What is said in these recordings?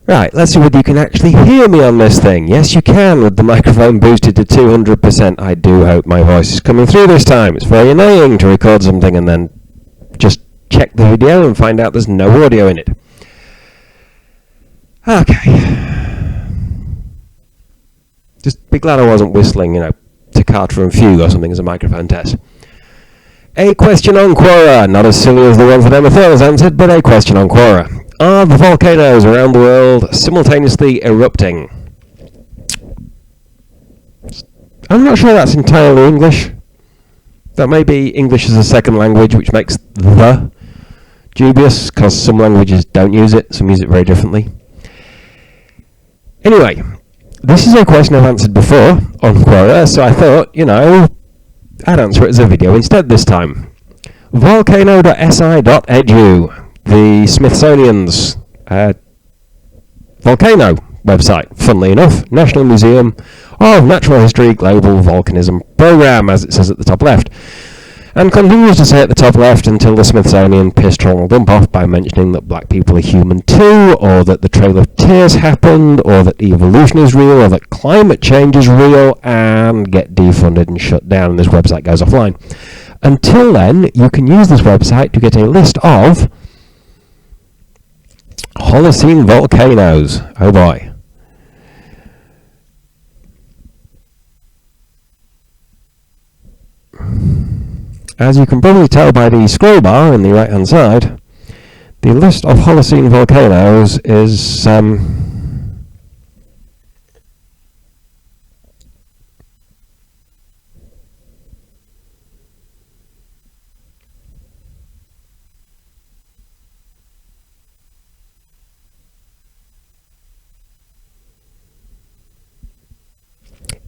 Right, let's see whether you can actually hear me on this thing. Yes, you can, with the microphone boosted to 200%. I do hope my voice is coming through this time. It's very annoying to record something and then just check the video and find out there's no audio in it. Okay. Just be glad I wasn't whistling, Toccata and Fugue or something as a microphone test. A question on Quora. Not as silly as the one that Emma Thurles answered, but a question on Quora. Are the volcanoes around the world simultaneously erupting? I'm not sure that's entirely English. That may be English as a second language, which makes the dubious, because some languages don't use it, some use it very differently. Anyway, this is a question I've answered before on Quora, so I thought, I'd answer it as a video instead this time. Volcano.si.edu, the Smithsonian's volcano website, funnily enough, National Museum of Natural History Global Volcanism Programme, as it says at the top left, and continues to say at the top left until the Smithsonian piss troll dump off by mentioning that black people are human too, or that the Trail of Tears happened, or that evolution is real, or that climate change is real, and get defunded and shut down, and this website goes offline. Until then, you can use this website to get a list of Holocene volcanoes. Oh boy. As you can probably tell by the scroll bar in the right hand side, the list of Holocene volcanoes is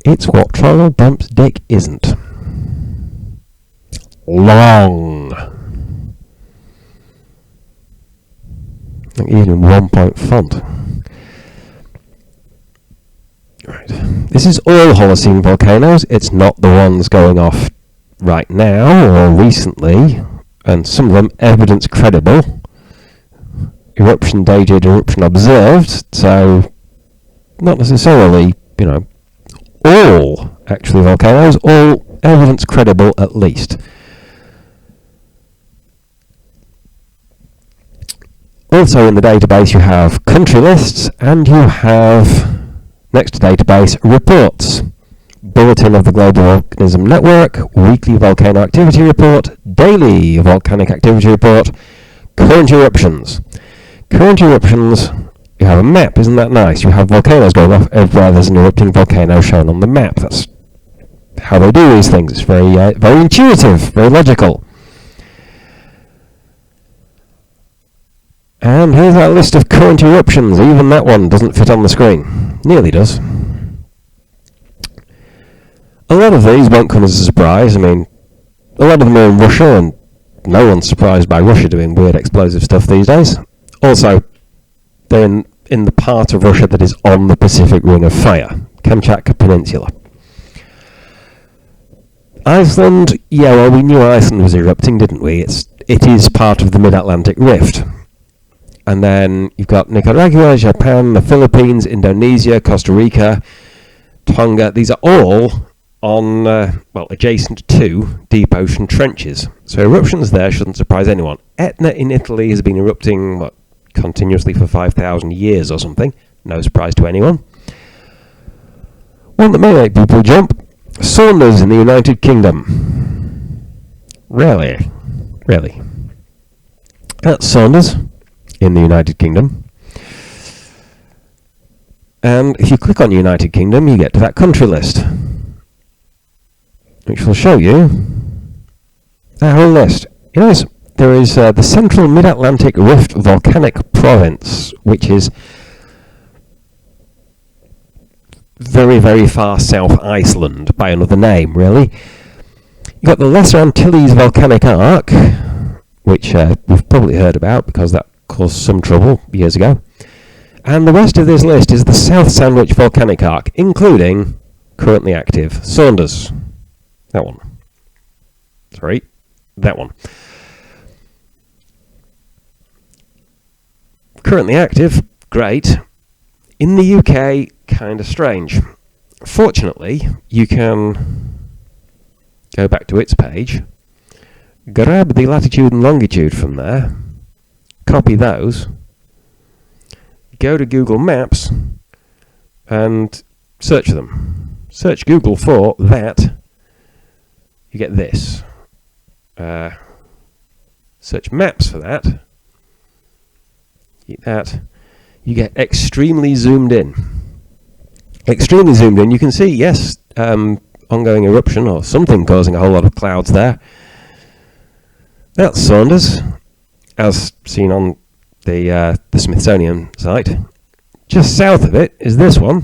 it's what Troll Dump's dick isn't. Long. Even in 1-point font. Right. This is all Holocene volcanoes. It's not the ones going off right now or recently, and some of them evidence credible. Eruption dated, eruption observed, so not necessarily, all actually volcanoes, all evidence credible at least. Also in the database you have country lists, and you have, next to database, reports. Bulletin of the Global Volcanism Network, Weekly Volcano Activity Report, Daily Volcanic Activity Report, Current Eruptions. Current eruptions, you have a map, isn't that nice? You have volcanoes going off everywhere there's an erupting volcano shown on the map. That's how they do these things. It's very intuitive, very logical. And here's our list of current eruptions. Even that one doesn't fit on the screen. Nearly does. A lot of these won't come as a surprise. A lot of them are in Russia, and no one's surprised by Russia doing weird explosive stuff these days. Also, they're in the part of Russia that is on the Pacific Ring of Fire, Kamchatka Peninsula. Iceland, we knew Iceland was erupting, didn't we? It is part of the Mid-Atlantic Rift. And then you've got Nicaragua, Japan, the Philippines, Indonesia, Costa Rica, Tonga. These are all on, adjacent to deep ocean trenches. So eruptions there shouldn't surprise anyone. Etna in Italy has been erupting, continuously for 5,000 years or something. No surprise to anyone. One that may make people jump. Saunders in the United Kingdom. Really? That's Saunders in the United Kingdom. And if you click on United Kingdom, you get to that country list, which will show you that whole list. There is the Central Mid-Atlantic Rift Volcanic Province, which is very, very far south Iceland, by another name, really. You've got the Lesser Antilles Volcanic Arc, which we've probably heard about because that caused some trouble years ago. And the rest of this list is the South Sandwich Volcanic Arc, including currently active Saunders. That one. Sorry, that one. Currently active, great. In the UK, kind of strange. Fortunately, you can go back to its page, grab the latitude and longitude from there, copy those, go to Google Maps and search them. Search Google for that, you get this. Search maps for that, you get extremely zoomed in. Extremely zoomed in, you can see, yes, ongoing eruption or something causing a whole lot of clouds there. That's Saunders, as seen on the Smithsonian site. Just south of it is this one,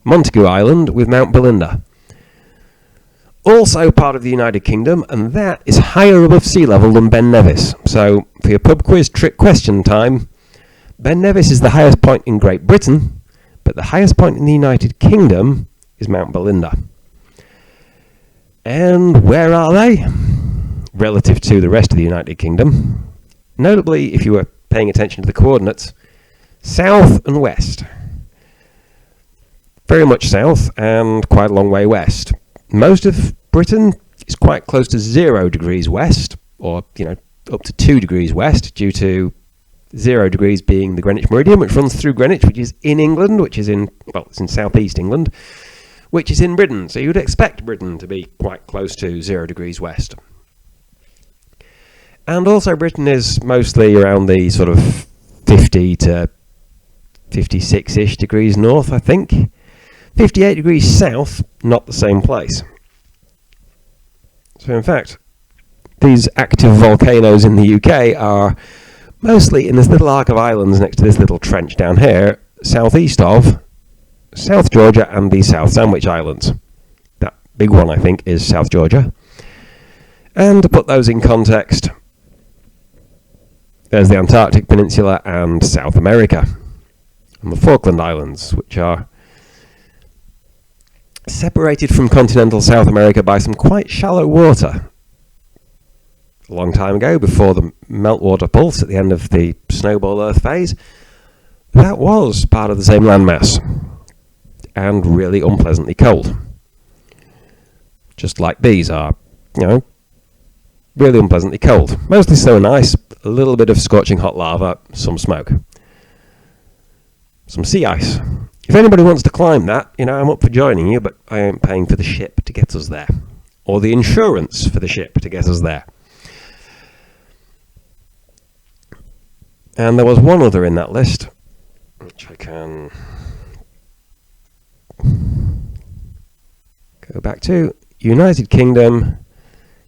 Montagu Island with Mount Belinda. Also part of the United Kingdom, and that is higher above sea level than Ben Nevis. So, for your pub quiz trick question time, Ben Nevis is the highest point in Great Britain, but the highest point in the United Kingdom is Mount Belinda. And where are they relative to the rest of the United Kingdom? Notably, if you were paying attention to the coordinates, south and west. Very much south and quite a long way west. Most of Britain is quite close to 0 degrees west, or up to 2 degrees west, due to 0 degrees being the Greenwich Meridian, which runs through Greenwich, which is in England, which is it's in southeast England, which is in Britain. So you'd expect Britain to be quite close to 0 degrees west. And also Britain is mostly around the sort of 50 to 56-ish degrees north, I think. 58 degrees south, not the same place. So in fact, these active volcanoes in the UK are mostly in this little arc of islands next to this little trench down here, southeast of South Georgia and the South Sandwich Islands. That big one, I think, is South Georgia. And to put those in context, there's the Antarctic Peninsula and South America, and the Falkland Islands, which are separated from continental South America by some quite shallow water. A long time ago, before the meltwater pulse at the end of the snowball Earth phase, that was part of the same landmass, and really unpleasantly cold. Just like these are, really unpleasantly cold. Mostly snow and ice, a little bit of scorching hot lava, some smoke. Some sea ice. If anybody wants to climb that, I'm up for joining you, but I ain't paying for the ship to get us there. Or the insurance for the ship to get us there. And there was one other in that list, which I can go back to. United Kingdom.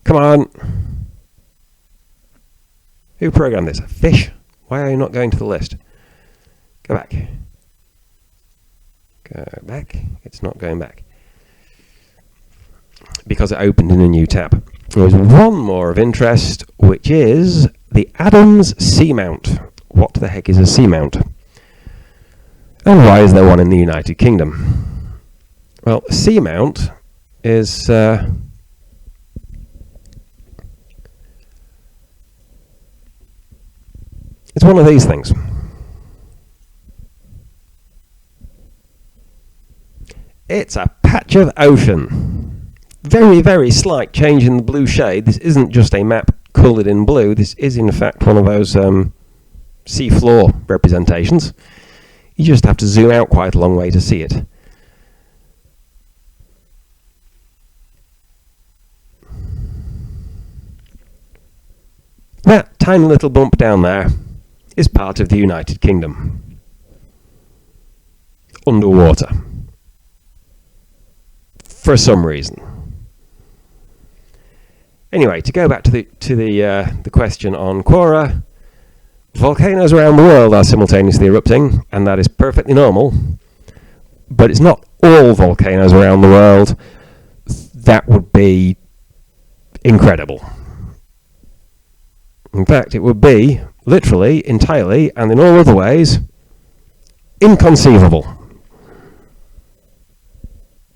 Come on. Who programmed this? A fish? Why are you not going to the list? Go back. Go back. It's not going back. Because it opened in a new tab. There is one more of interest, which is the Adams Seamount. What the heck is a seamount? And why is there one in the United Kingdom? Well, a seamount is it's one of these things. It's a patch of ocean. Very, very slight change in the blue shade. This isn't just a map coloured in blue. This is in fact one of those seafloor representations. You just have to zoom out quite a long way to see it. That tiny little bump down there is part of the United Kingdom. Underwater. For some reason. Anyway, to go back to the question on Quora, volcanoes around the world are simultaneously erupting, and that is perfectly normal. But it's not all volcanoes around the world. That would be incredible. In fact, it would be literally, entirely, and in all other ways, inconceivable.